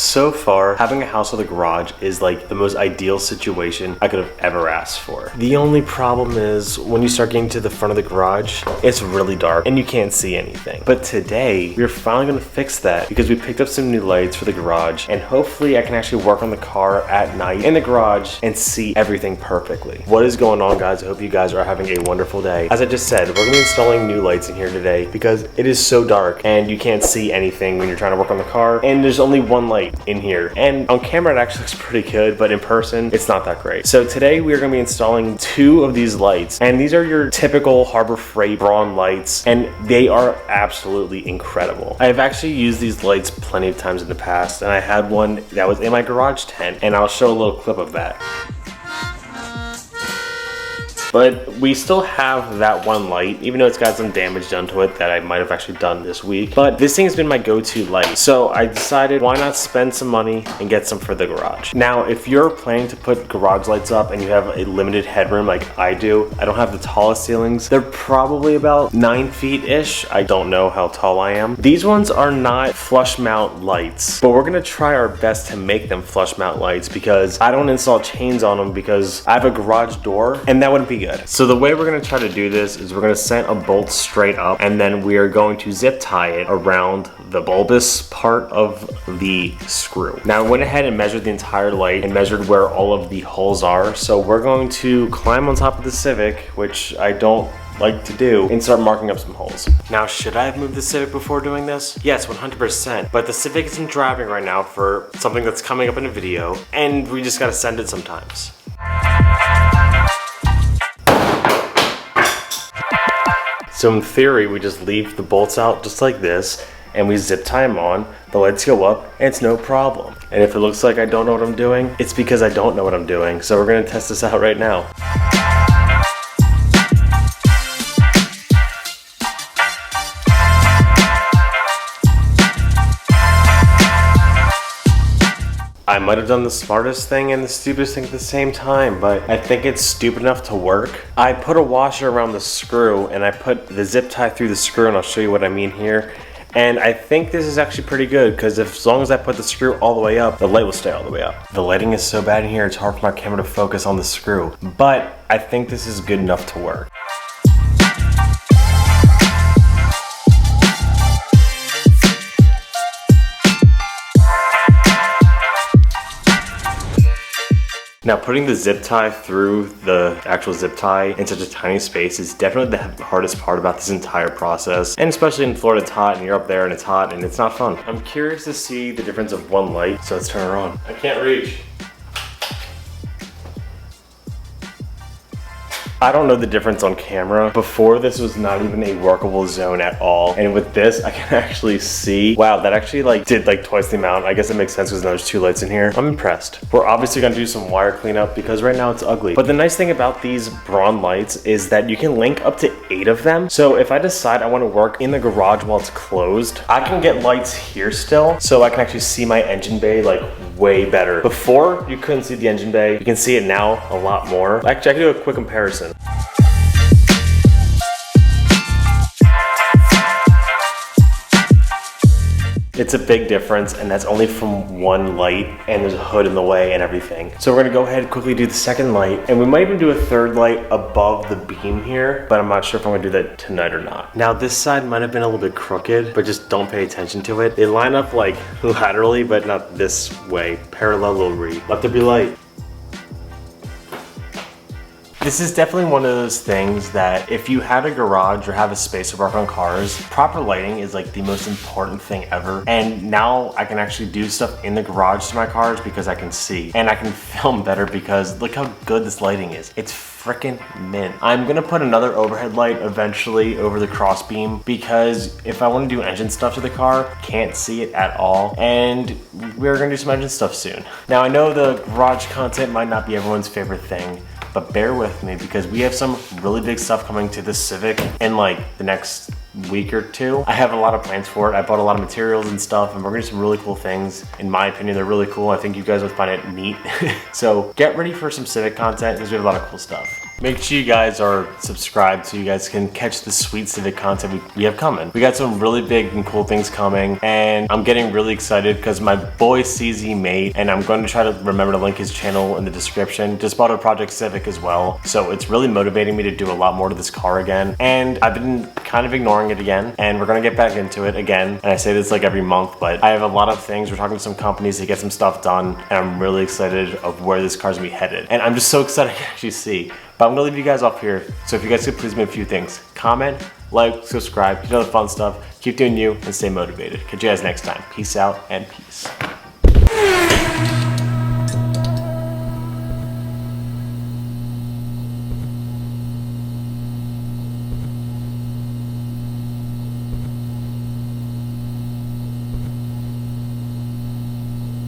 So far, having a house with a garage is like the most ideal situation I could have ever asked for. The only problem is when you start getting to the front of the garage, it's really dark and you can't see anything. But today, we're finally gonna fix that because we picked up some new lights for the garage, and hopefully I can actually work on the car at night in the garage and see everything perfectly. What is going on, guys? I hope you guys are having a wonderful day. As I just said, we're gonna be installing new lights in here today because it is so dark and you can't see anything when you're trying to work on the car, and there's only one light in here. And on camera it actually looks pretty good, but in person it's not that great. So today we are going to be installing 2 of these lights, and these are your typical Harbor Freight Braun lights, and they are absolutely incredible. I've actually used these lights plenty of times in the past, and I had one that was in my garage tent, and I'll show a little clip of that. But we still have that one light, even though it's got some damage done to it that I might have actually done this week. But this thing has been my go-to light. So I decided, why not spend some money and get some for the garage? Now, if you're planning to put garage lights up and you have a limited headroom like I do, I don't have the tallest ceilings. They're probably about 9 feet-ish. I don't know how tall I am. These ones are not flush mount lights, but we're gonna try our best to make them flush mount lights because I don't install chains on them because I have a garage door and that wouldn't be good. So the way we're going to try to do this is we're going to set a bolt straight up, and then we are going to zip tie it around the bulbous part of the screw. Now I went ahead and measured the entire light and measured where all of the holes are. So we're going to climb on top of the Civic, which I don't like to do, and start marking up some holes. Now, should I have moved the Civic before doing this? Yes, 100%. But the Civic isn't driving right now for something that's coming up in a video, and we just gotta send it sometimes. So in theory, we just leave the bolts out just like this, and we zip tie them on, the lights go up, and it's no problem. And if it looks like I don't know what I'm doing, it's because I don't know what I'm doing. So we're gonna test this out right now. I might have done the smartest thing and the stupidest thing at the same time, but I think it's stupid enough to work. I put a washer around the screw and I put the zip tie through the screw, and I'll show you what I mean here. And I think this is actually pretty good because as long as I put the screw all the way up, the light will stay all the way up. The lighting is so bad in here, it's hard for my camera to focus on the screw, but I think this is good enough to work. Now, putting the zip tie through the actual zip tie in such a tiny space is definitely the hardest part about this entire process. And especially in Florida, it's hot and you're up there and it's hot and it's not fun. I'm curious to see the difference of one light, so let's turn her on. I can't reach. I don't know the difference on camera. Before, this was not even a workable zone at all. And with this, I can actually see, wow, that actually did twice the amount. I guess it makes sense because now there's 2 lights in here. I'm impressed. We're obviously gonna do some wire cleanup because right now it's ugly. But the nice thing about these Braun lights is that you can link up to 8 of them. So if I decide I wanna work in the garage while it's closed, I can get lights here still, so I can actually see my engine bay way better. Before, you couldn't see the engine bay. You can see it now a lot more. Actually, I can do a quick comparison. It's a big difference, and that's only from one light, and there's a hood in the way and everything. So we're gonna go ahead and quickly do the second light, and we might even do a third light above the beam here, but I'm not sure if I'm gonna do that tonight or not. Now this side might have been a little bit crooked, but just don't pay attention to it. They line up laterally, but not this way, parallelly. Let there be light. This is definitely one of those things that if you had a garage or have a space to work on cars, proper lighting is the most important thing ever. And now I can actually do stuff in the garage to my cars because I can see. And I can film better because look how good this lighting is. It's freaking mint. I'm gonna put another overhead light eventually over the crossbeam because if I want to do engine stuff to the car, can't see it at all. And we're gonna do some engine stuff soon. Now I know the garage content might not be everyone's favorite thing, but bear with me because we have some really big stuff coming to this Civic in the next week or 2. I have a lot of plans for it. I bought a lot of materials and stuff, and we're gonna do some really cool things. In my opinion, they're really cool. I think you guys would find it neat. So get ready for some Civic content because we have a lot of cool stuff. Make sure you guys are subscribed so you guys can catch the sweet Civic content we have coming. We got some really big and cool things coming, and I'm getting really excited because my boy CZ made, and I'm going to try to remember to link his channel in the description, just bought a Project Civic as well. So it's really motivating me to do a lot more to this car again. And I've been kind of ignoring it again, and we're going to get back into it again. And I say this like every month, but I have a lot of things. We're talking to some companies to get some stuff done, and I'm really excited of where this car's gonna be headed. And I'm just so excited to actually see. But I'm gonna leave you guys off here. So if you guys could please make a few things. Comment, like, subscribe, you know the fun stuff. Keep doing you and stay motivated. Catch you guys next time. Peace out and peace.